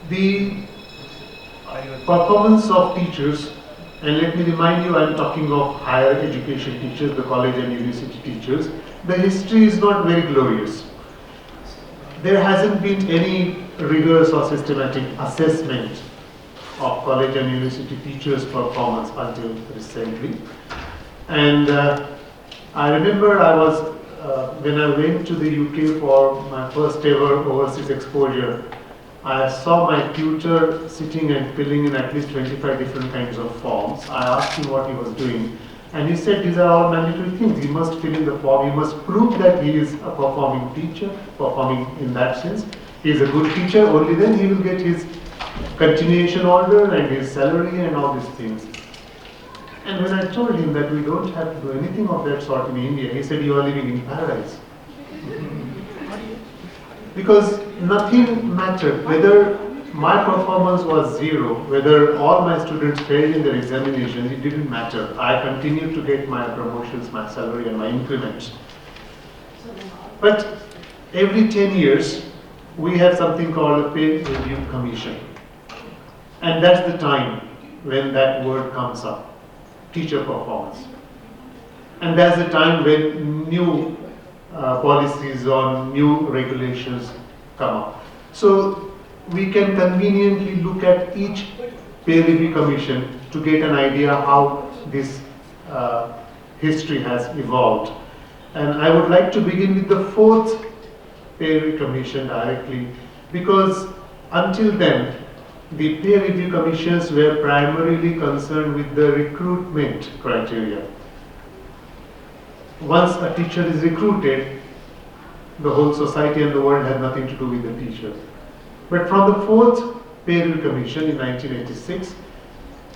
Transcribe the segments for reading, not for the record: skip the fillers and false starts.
The performance of teachers, and let me remind you, I am talking of higher education teachers, the college and university teachers. The history is not very glorious. There hasn't been any rigorous or systematic assessment of college and university teachers' performance until recently. And I remember when I went to the UK for my first ever overseas exposure, I saw my tutor sitting and filling in at least 25 different kinds of forms. I asked him what he was doing, and he said these are all mandatory things. He must fill in the form, he must prove that he is a performing teacher, performing in that sense. He is a good teacher, only then he will get his continuation order and his salary and all these things. And when I told him that we don't have to do anything of that sort in India, he said, you are living in paradise. Because nothing mattered, whether my performance was zero, whether all my students failed in their examinations, it didn't matter. I continued to get my promotions, my salary and my increments. But every 10 years, we have something called a pay review commission. And that's the time when that word comes up, teacher performance. And that's the time when new policies or new regulations come up. So we can conveniently look at each peer review commission to get an idea how this history has evolved. And I would like to begin with the fourth peer review commission directly, because until then the peer review commissions were primarily concerned with the recruitment criteria. Once a teacher is recruited, the whole society and the world had nothing to do with the teacher. But from the fourth peer review commission in 1986,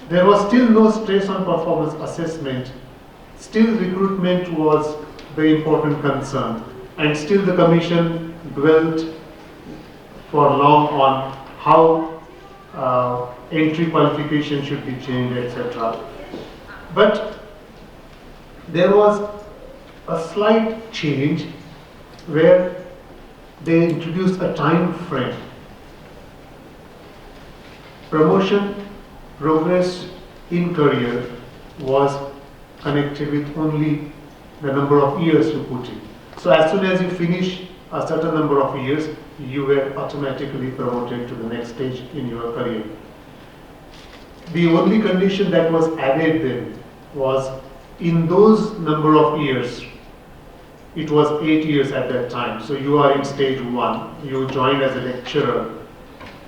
there was still no stress on performance assessment. Still recruitment was the important concern, and still the commission dwelt for long on how entry qualification should be changed, etc. But there was a slight change where they introduced a time frame. Promotion, progress in career was connected with only the number of years you put in. So as soon as you finish a certain number of years, you were automatically promoted to the next stage in your career. The only condition that was added then was, in those number of years, it was 8 years at that time. So you are in stage 1, you joined as a lecturer,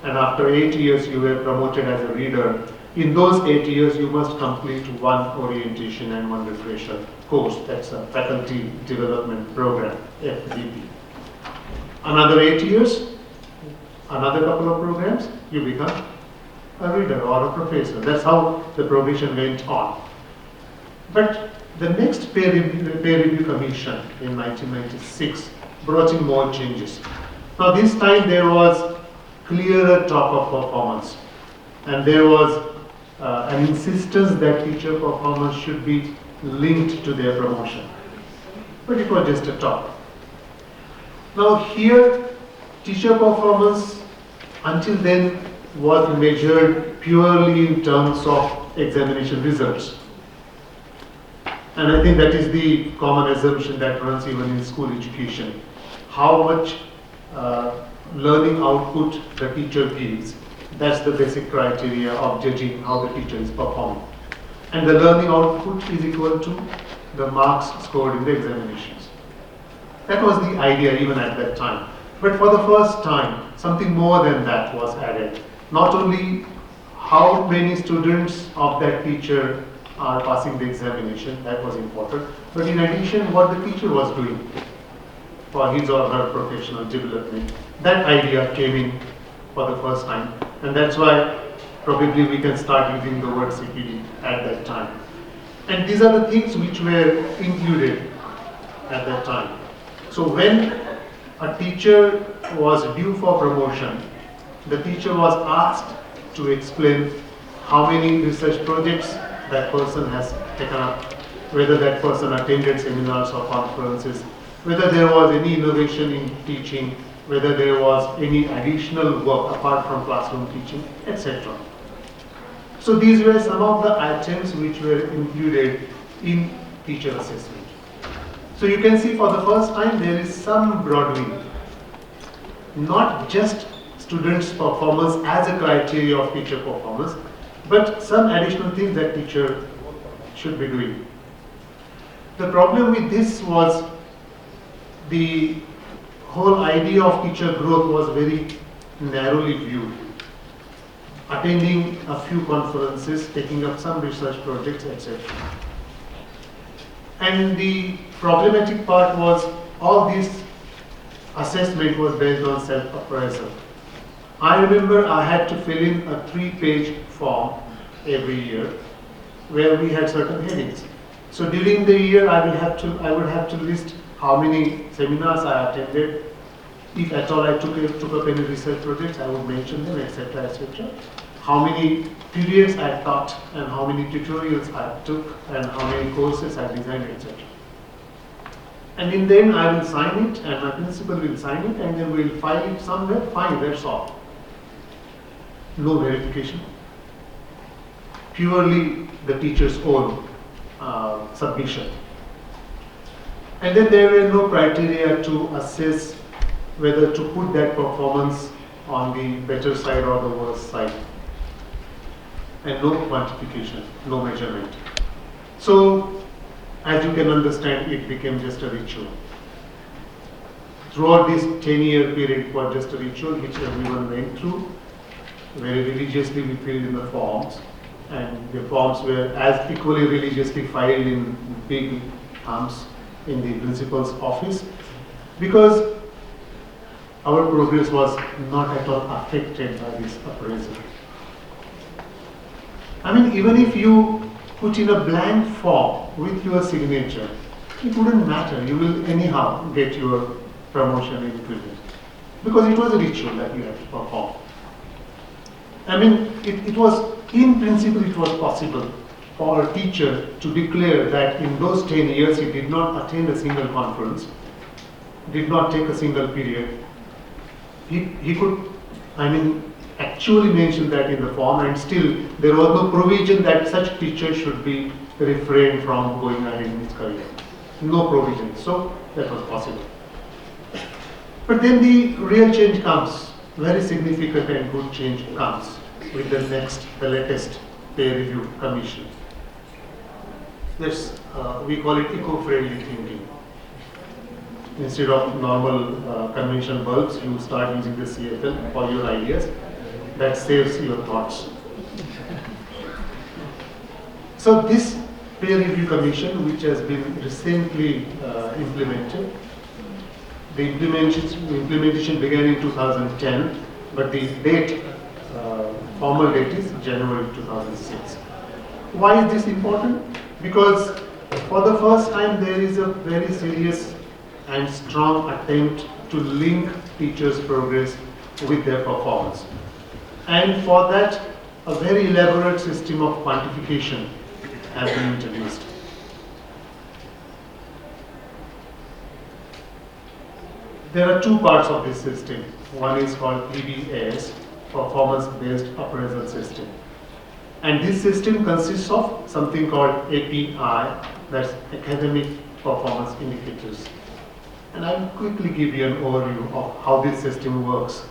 and after 8 years you were promoted as a reader. In those 8 years you must complete one orientation and one refresher course. That's a faculty development program, FDP. Another 8 years, another couple of programs, you become a reader or a professor. That's how the progression went on. But the next peer review commission in 1996 brought in more changes. Now this time there was clearer talk of performance, and there was an insistence that teacher performance should be linked to their promotion. But it was just a talk. Now here, teacher performance until then was measured purely in terms of examination results. And I think that is the common assumption that runs even in school education. How much learning output the teacher gives, that's the basic criteria of judging how the teacher is performing. And the learning output is equal to the marks scored in the examinations. That was the idea even at that time. But for the first time, something more than that was added. Not only how many students of that teacher are passing the examination, that was important, but in addition what the teacher was doing for his or her professional development. That idea came in for the first time, and that's why probably we can start using the word CPD at that time. And these are the things which were included at that time. So when a teacher was due for promotion, the teacher was asked to explain how many research projects that person has taken up, whether that person attended seminars or conferences, whether there was any innovation in teaching, whether there was any additional work apart from classroom teaching, etc. So these were some of the items which were included in teacher assessment. So you can see for the first time there is some broadening, not just students' performance as a criteria of teacher performance, but some additional things that teacher should be doing. The problem with this was the whole idea of teacher growth was very narrowly viewed. Attending a few conferences, taking up some research projects, etc. And the problematic part was all this assessment was based on self-appraisal. I remember I had to fill in a 3-page form every year where we had certain headings. So during the year I would have to list how many seminars I attended. If at all I took up any research projects, I would mention them, etc., etc. How many periods I taught and how many tutorials I took and how many courses I designed, etc. And in the end I will sign it and my principal will sign it and then we will file it somewhere, fine, that's all. No verification. Purely the teacher's own submission. And then there were no criteria to assess whether to put that performance on the better side or the worse side. And no quantification, no measurement. So, as you can understand, it became just a ritual. Throughout this 10-year period, it was just a ritual which everyone went through. Very religiously we filled in the forms, and the forms were as equally religiously filed in big thumbs in the principal's office, because our progress was not at all affected by this appraisal. I mean, even if you put in a blank form with your signature, it wouldn't matter. You will anyhow get your promotion included, because it was a ritual that you had to perform. I mean, it was, in principle, it was possible for a teacher to declare that in those 10 years he did not attend a single conference, did not take a single period. He could, I mean, actually mention that in the form, and still there was no provision that such teacher should be refrained from going ahead in his career. No provision, so that was possible. But then the real change comes, very significant and good change comes with the latest peer review commission. This, we call it eco-friendly thinking. Instead of normal conventional bulbs, you start using the CFL for your ideas. That saves your thoughts. So this peer review commission, which has been recently implemented, the implementation began in 2010, but the date, formal date is January 2006. Why is this important? Because for the first time there is a very serious and strong attempt to link teachers' progress with their performance. And for that, a very elaborate system of quantification has been introduced. There are two parts of this system. One is called PBAS, Performance-Based Appraisal System. And this system consists of something called API, that's Academic Performance Indicators. And I'll quickly give you an overview of how this system works.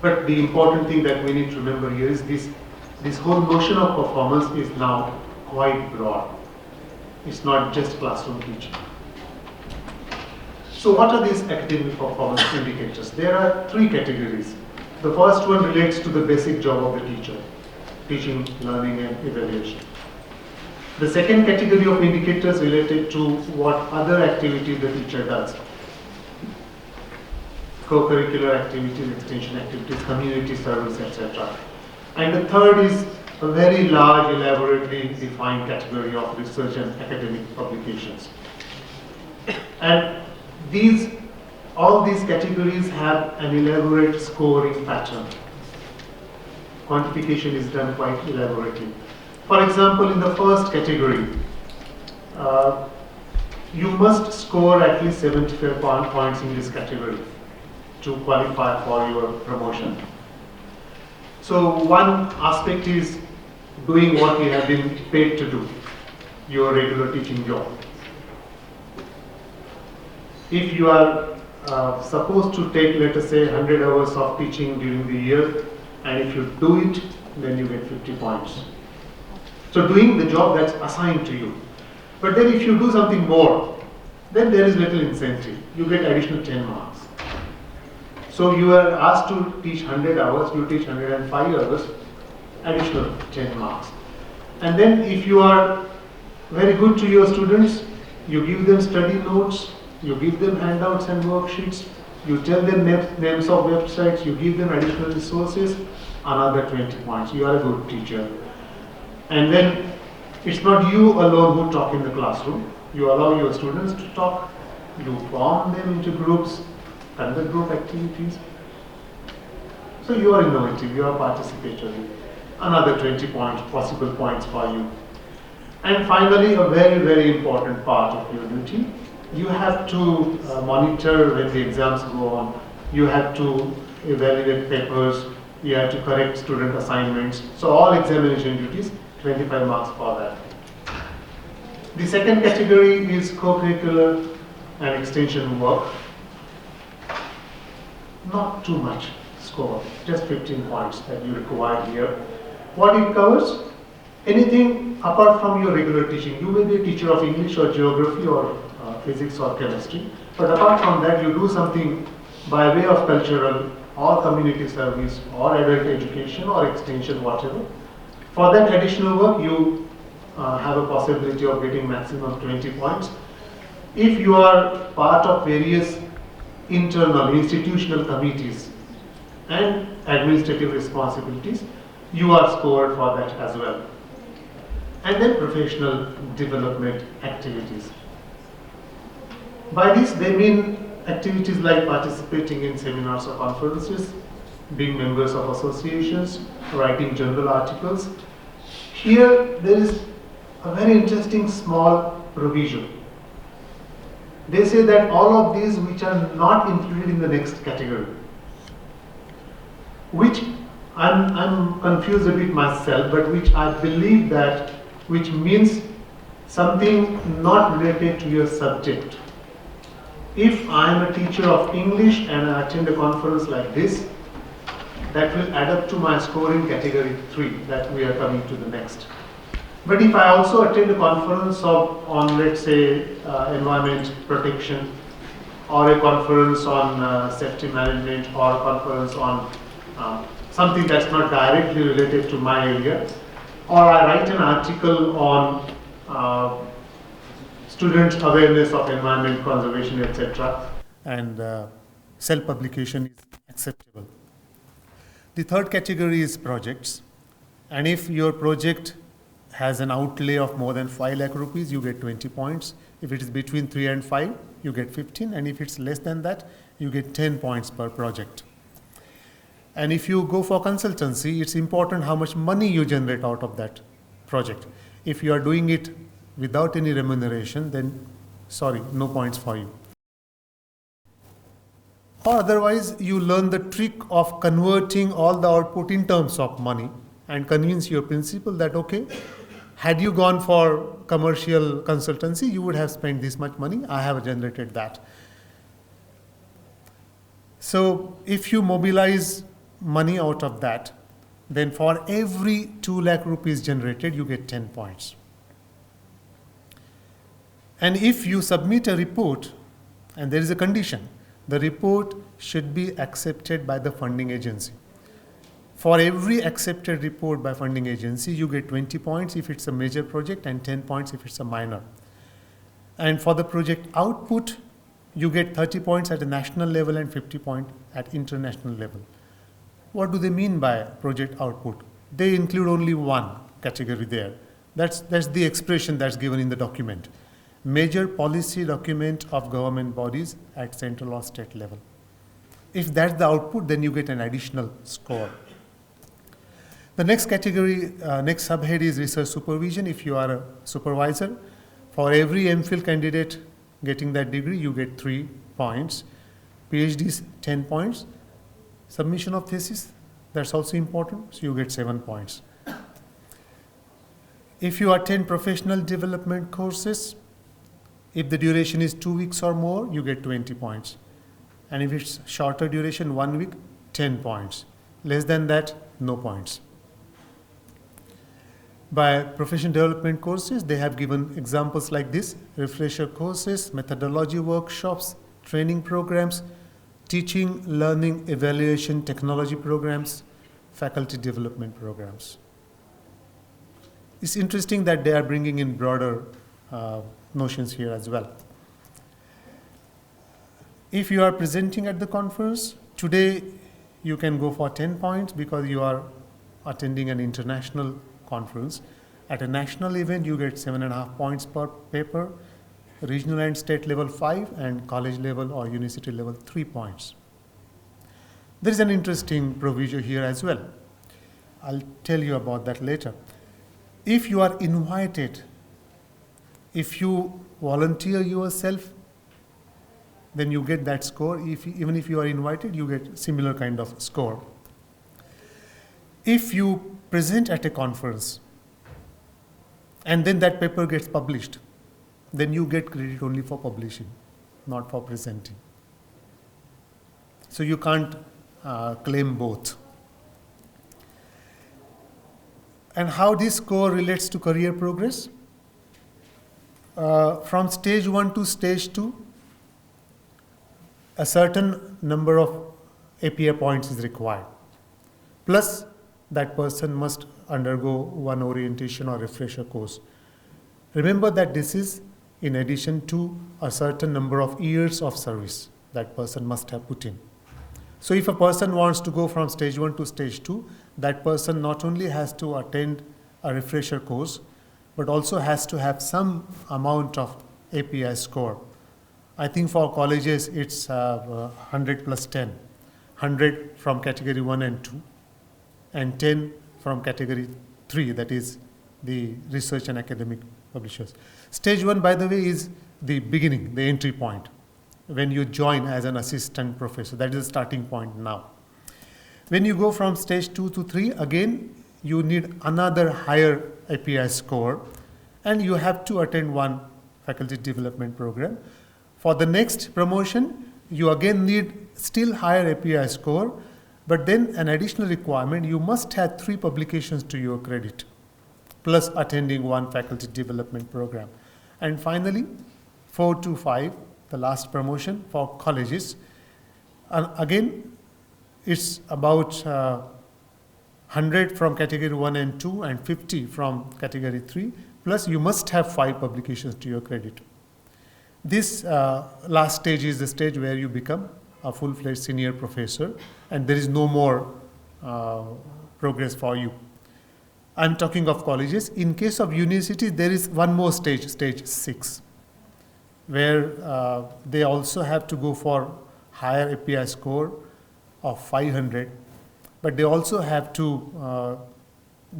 But the important thing that we need to remember here is this whole notion of performance is now quite broad. It's not just classroom teaching. So what are these academic performance indicators? There are three categories. The first one relates to the basic job of the teacher, teaching, learning, and evaluation. The second category of indicators related to what other activities the teacher does. Co-curricular activities, extension activities, community service, etc. And the third is a very large, elaborately defined category of research and academic publications. And all these categories have an elaborate scoring pattern. Quantification is done quite elaborately. For example, in the first category, you must score at least 75 points in this category. to qualify for your promotion. So one aspect is doing what you have been paid to do, your regular teaching job. If you are supposed to take, let us say, 100 hours of teaching during the year, and if you do it, then you get 50 points. So doing the job that's assigned to you. But then if you do something more, then there is little incentive. You get additional 10 marks. So you are asked to teach 100 hours, you teach 105 hours, additional 10 marks. And then if you are very good to your students, you give them study notes, you give them handouts and worksheets, you tell them names of websites, you give them additional resources, another 20 points. You are a good teacher. And then it's not you alone who talk in the classroom. You allow your students to talk, you form them into groups, conduct group activities. So you are innovative, you are participatory. Another 20 points, possible points for you. And finally, a very, very important part of your duty, you have to monitor when the exams go on. You have to evaluate papers, you have to correct student assignments. So all examination duties, 25 marks for that. The second category is co-curricular and extension work. Not too much score, just 15 points that you require here. What it covers? Anything apart from your regular teaching. You may be a teacher of English or geography or physics or chemistry, but apart from that you do something by way of cultural or community service or adult education or extension, whatever. For that additional work you have a possibility of getting maximum 20 points. If you are part of various internal institutional committees and administrative responsibilities, you are scored for that as well. And then professional development activities. By this they mean activities like participating in seminars or conferences, being members of associations, writing journal articles. Here there is a very interesting small provision. They say that all of these which are not included in the next category, which I'm confused a bit myself, but which I believe that, which means something not related to your subject. If I am a teacher of English and I attend a conference like this, that will add up to my score in category 3 that we are coming to the next. But if I also attend a conference on let's say environment protection, or a conference on safety management, or a conference on something that's not directly related to my area, or I write an article on student awareness of environment conservation, etc., and self-publication is acceptable. The third category is projects, and if your project has an outlay of more than 5 lakh rupees, you get 20 points. If it is between 3 and 5, you get 15, and if it's less than that, you get 10 points per project. And if you go for consultancy, it's important how much money you generate out of that project. If you are doing it without any remuneration, then sorry, no points for you. Or otherwise, you learn the trick of converting all the output in terms of money and convince your principal that, okay, had you gone for commercial consultancy, you would have spent this much money. I have generated that. So if you mobilize money out of that, then for every 2 lakh rupees generated, you get 10 points. And if you submit a report, and there is a condition, the report should be accepted by the funding agency. For every accepted report by funding agency, you get 20 points if it's a major project and 10 points if it's a minor. And for the project output, you get 30 points at a national level and 50 points at international level. What do they mean by project output? They include only one category there. That's the expression that's given in the document. Major policy document of government bodies at central or state level. If that's the output, then you get an additional score. The next category, next subhead is research supervision. If you are a supervisor, for every MPhil candidate getting that degree, you get 3 points. PhD is 10 points. Submission of thesis, that's also important, so you get 7 points. If you attend professional development courses, if the duration is 2 weeks or more, you get 20 points. And if it's shorter duration, 1 week, 10 points. Less than that, no points. By professional development courses, they have given examples like this: refresher courses, methodology workshops, training programs, teaching, learning, evaluation, technology programs, faculty development programs. It's interesting that they are bringing in broader notions here as well. If you are presenting at the conference, today you can go for 10 points because you are attending an international conference. At a national event, you get 7.5 points per paper, regional and state level 5, and college level or university level 3 points. There is an interesting provision here as well. I'll tell you about that later. If you are invited, if you volunteer yourself, then you get that score. Even if you are invited, you get similar kind of score. If you present at a conference and then that paper gets published, then you get credit only for publishing, not for presenting. So you can't claim both. And how this score relates to career progress? From stage 1 to stage 2, a certain number of API points is required. Plus, that person must undergo one orientation or refresher course. Remember that this is in addition to a certain number of years of service that person must have put in. So if a person wants to go from stage 1 to stage 2, that person not only has to attend a refresher course, but also has to have some amount of API score. I think for colleges it's 100 plus 10, 100 from category 1 and 2, and 10 from category 3, that is the research and academic publishers. Stage 1, by the way, is the beginning, the entry point, when you join as an assistant professor. That is the starting point now. When you go from stage 2 to 3, again, you need another higher API score, and you have to attend one faculty development program. For the next promotion, you again need still higher API score, but then an additional requirement, you must have 3 publications to your credit, plus attending one faculty development program. And finally, 4 to 5, the last promotion for colleges. And again, it's about 100 from category 1 and 2 and 50 from category 3, plus you must have 5 publications to your credit. This last stage is the stage where you become a full-fledged senior professor, and there is no more progress for you. I'm talking of colleges. In case of universities, there is one more stage, stage 6, where they also have to go for higher API score of 500, but they also have to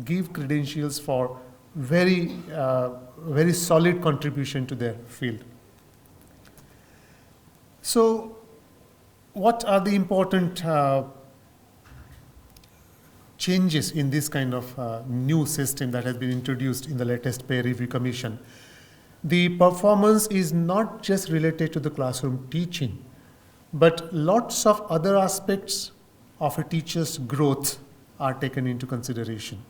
give credentials for very solid contribution to their field. So, what are the important changes in this kind of new system that has been introduced in the latest Peer Review Commission? The performance is not just related to the classroom teaching, but lots of other aspects of a teacher's growth are taken into consideration.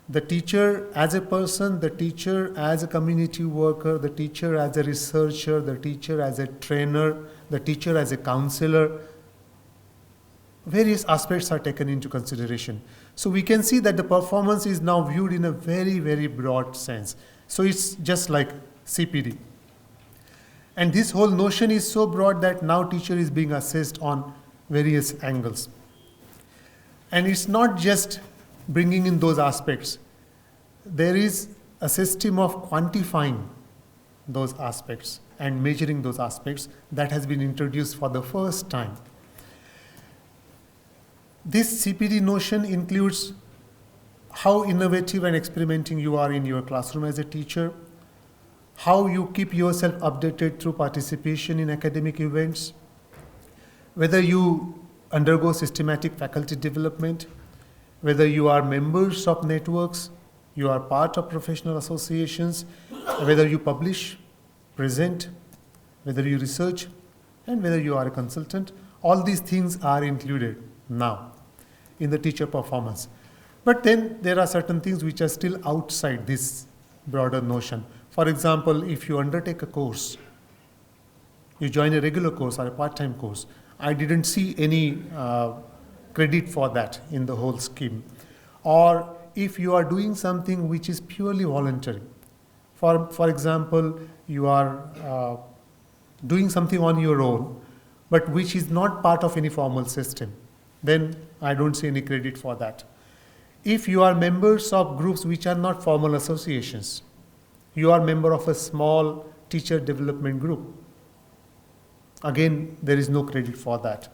The teacher as a person, the teacher as a community worker, the teacher as a researcher, the teacher as a trainer, the teacher as a counselor, various aspects are taken into consideration. So we can see that the performance is now viewed in a very, very broad sense. So it's just like CPD. And this whole notion is so broad that now teacher is being assessed on various angles. And it's not just bringing in those aspects. There is a system of quantifying those aspects and measuring those aspects that has been introduced for the first time. This CPD notion includes how innovative and experimenting you are in your classroom as a teacher, how you keep yourself updated through participation in academic events, whether you undergo systematic faculty development, whether you are members of networks, you are part of professional associations, whether you publish, present, whether you research, and whether you are a consultant. All these things are included now in the teacher performance. But then there are certain things which are still outside this broader notion. For example, if you undertake a course, you join a regular course or a part-time course, I didn't see any credit for that in the whole scheme. Or if you are doing something which is purely voluntary, for example, you are doing something on your own, but which is not part of any formal system, then I don't see any credit for that. If you are members of groups which are not formal associations, you are member of a small teacher development group, again, there is no credit for that.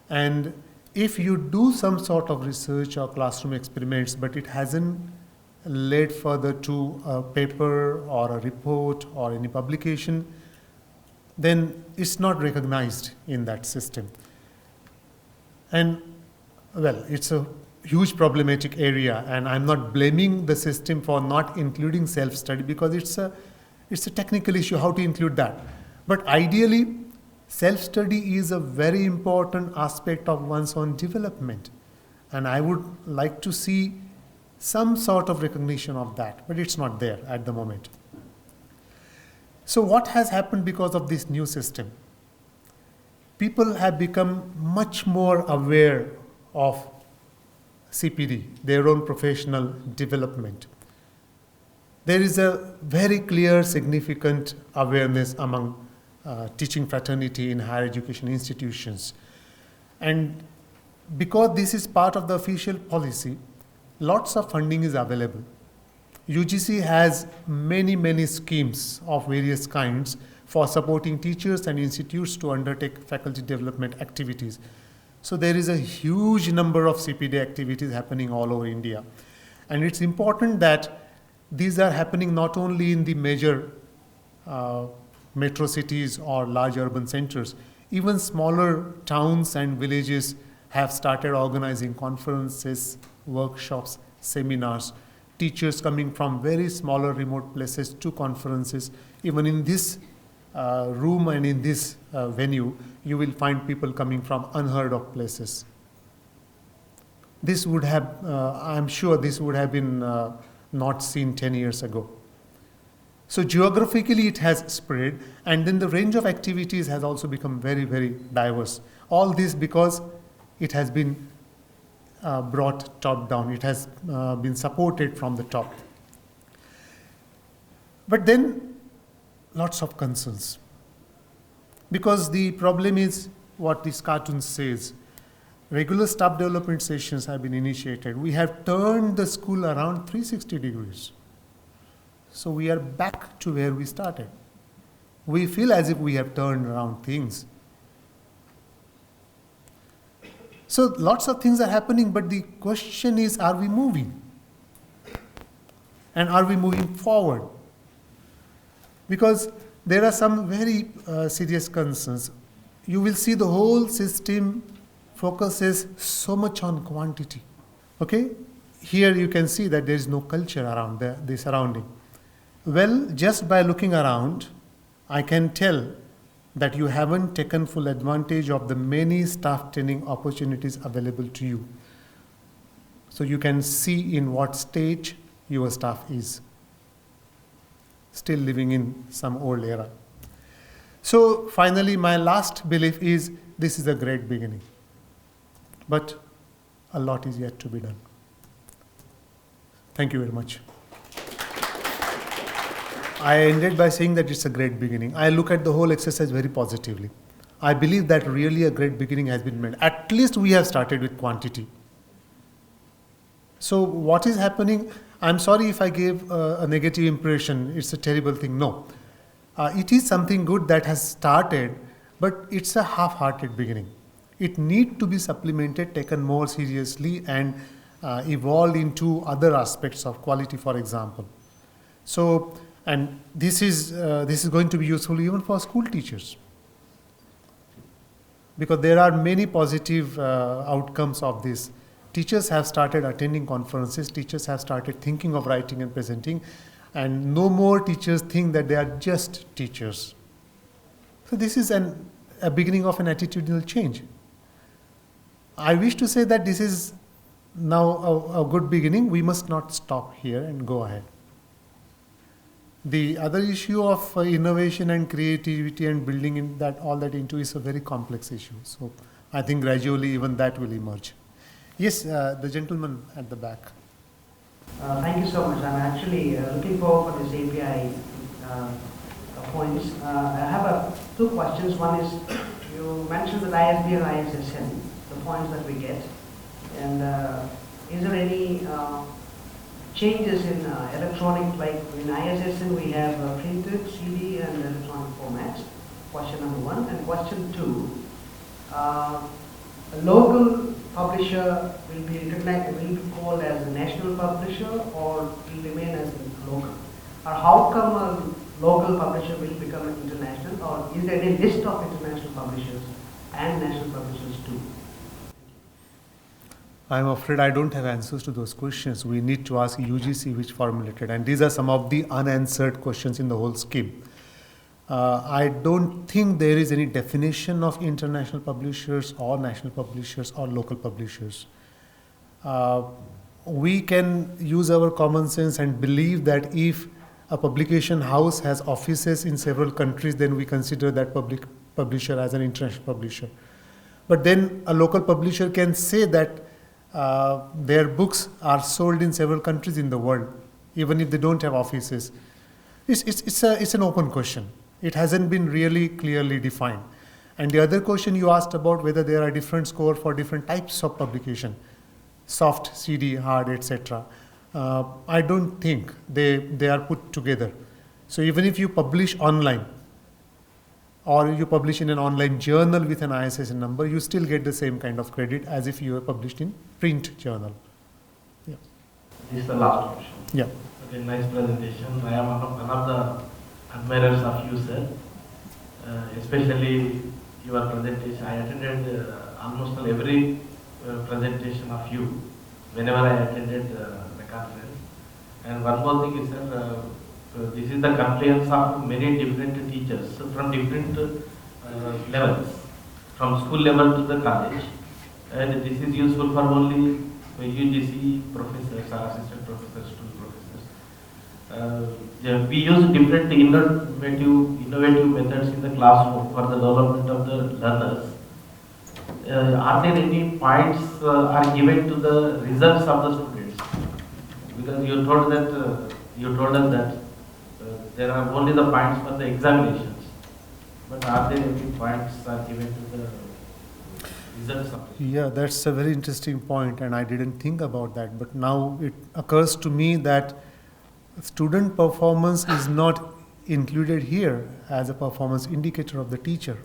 And if you do some sort of research or classroom experiments, but it hasn't led further to a paper or a report or any publication, then it's not recognized in that system. And well, it's a huge problematic area, and I'm not blaming the system for not including self-study, because it's a technical issue how to include that. But ideally, self-study is a very important aspect of one's own development, and I would like to see some sort of recognition of that, but it's not there at the moment. So what has happened because of this new system? People have become much more aware of CPD, their own professional development. There is a very clear, significant awareness among teaching fraternity in higher education institutions. And because this is part of the official policy, lots of funding is available. UGC has many schemes of various kinds for supporting teachers and institutes to undertake faculty development activities. So there is a huge number of CPD activities happening all over India. And it's important that these are happening not only in the major metro cities or large urban centers. Even smaller towns and villages have started organizing conferences, workshops, seminars, teachers coming from very smaller remote places to conferences. Even in this room and in this venue, you will find people coming from unheard of places. This would have, I'm sure this would have been not seen 10 years ago. So geographically it has spread, and then the range of activities has also become very diverse. All this because it has been brought top down. It has been supported from the top. But then lots of concerns. Because the problem is what this cartoon says. Regular staff development sessions have been initiated. We have turned the school around 360 degrees. So we are back to where we started. We feel as if we have turned around things. So lots of things are happening, but the question is, are we moving? And are we moving forward? Because there are some very serious concerns. You will see the whole system focuses so much on quantity. Okay? Here you can see that there is no culture around the surrounding. Well, just by looking around, I can tell that you haven't taken full advantage of the many staff training opportunities available to you. So you can see in what stage your staff is. Still living in some old era. So finally, my last belief is this is a great beginning. But a lot is yet to be done. Thank you very much. I ended by saying that it's a great beginning. I look at the whole exercise very positively. I believe that really a great beginning has been made. At least we have started with quantity. So what is happening? I'm sorry if I gave a negative impression. It's a terrible thing. No. It is something good that has started, but it's a half-hearted beginning. It needs to be supplemented, taken more seriously, and evolved into other aspects of quality, for example. So And this is going to be useful even for school teachers, because there are many positive outcomes of this. Teachers have started attending conferences, teachers have started thinking of writing and presenting, and no more teachers think that they are just teachers. So this is a beginning of an attitudinal change. I wish to say that this is now a good beginning. We must not stop here and go ahead. The other issue of innovation and creativity and building all that into is a very complex issue. So I think gradually even that will emerge. Yes, the gentleman at the back. Thank you so much. I'm actually looking forward for this API points. I have two questions. One is, you mentioned that ISB and ISSN, the points that we get, and is there any changes in electronic, like in ISSN we have printed, CD and electronic formats? Question number one. And question two, a local publisher will be recognized, will be called as a national publisher or will remain as a local? Or how come a local publisher will become an international, or is there a list of international publishers and national publishers too? I'm afraid I don't have answers to those questions. We need to ask UGC which formulated, and these are some of the unanswered questions in the whole scheme. I don't think there is any definition of international publishers or national publishers or local publishers. We can use our common sense and believe that if a publication house has offices in several countries, then we consider that publisher as an international publisher. But then a local publisher can say that their books are sold in several countries in the world, even if they don't have offices. It's an open question. It hasn't been really clearly defined. And the other question you asked about whether there are different scores for different types of publication, soft, CD, hard, etc. I don't think they are put together. So even if you publish online, or you publish in an online journal with an ISSN number, you still get the same kind of credit as if you were published in print journal. Yeah. This is the last question. Yeah. Okay, nice presentation. I am one of the admirers of you, sir. Especially your presentation. I attended almost every presentation of you whenever I attended the conference. And one more thing is, sir, this is the confluence of many different teachers from different levels, from school level to the college, and this is useful for only UGC professors or assistant professors, student professors. We use different innovative methods in the classroom for the development of the learners. Are there any points are given to the results of the students? Because you told us that there are only the points for the examinations, but are there any points are given to the results of it? Yeah, that's a very interesting point, and I didn't think about that. But now it occurs to me that student performance is not included here as a performance indicator of the teacher.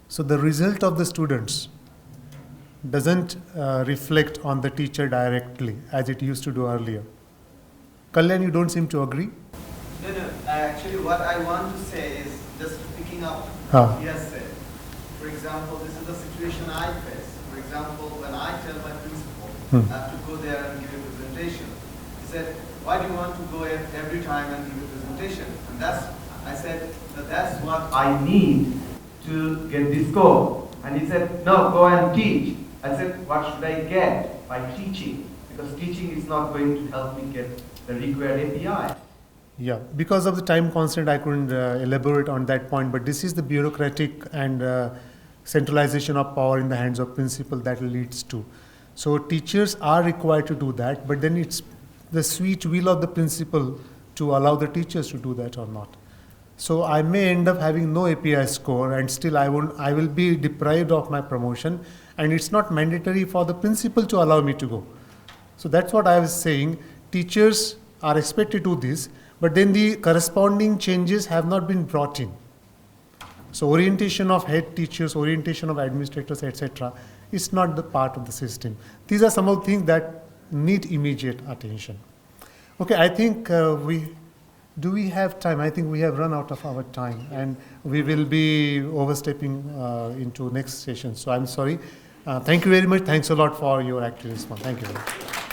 So the result of the students doesn't reflect on the teacher directly as it used to do earlier. Kalyan, you don't seem to agree? No. Actually, what I want to say is just picking up what he has said. For example, this is the situation I face. For example, when I tell my principal I have to go there and give a presentation, he said, "Why do you want to go every time and give a presentation?" And I said, that's what I need to get this score. And he said, "No, go and teach." I said, "What should I get by teaching? Because teaching is not going to help me get the required API." Yeah, because of the time constraint, I couldn't elaborate on that point, but this is the bureaucratic and centralization of power in the hands of principal that leads to. So teachers are required to do that, but then it's the sweet will of the principal to allow the teachers to do that or not. So I may end up having no API score, and still I will be deprived of my promotion, and it's not mandatory for the principal to allow me to go. So that's what I was saying. Teachers are expected to do this, but then the corresponding changes have not been brought in. So orientation of head teachers, orientation of administrators, etc. is not the part of the system. These are some of the things that need immediate attention. Okay, I think Do we have time? I think we have run out of our time, and we will be overstepping into next session. So I'm sorry. Thank you very much. Thanks a lot for your active response. Thank you very much.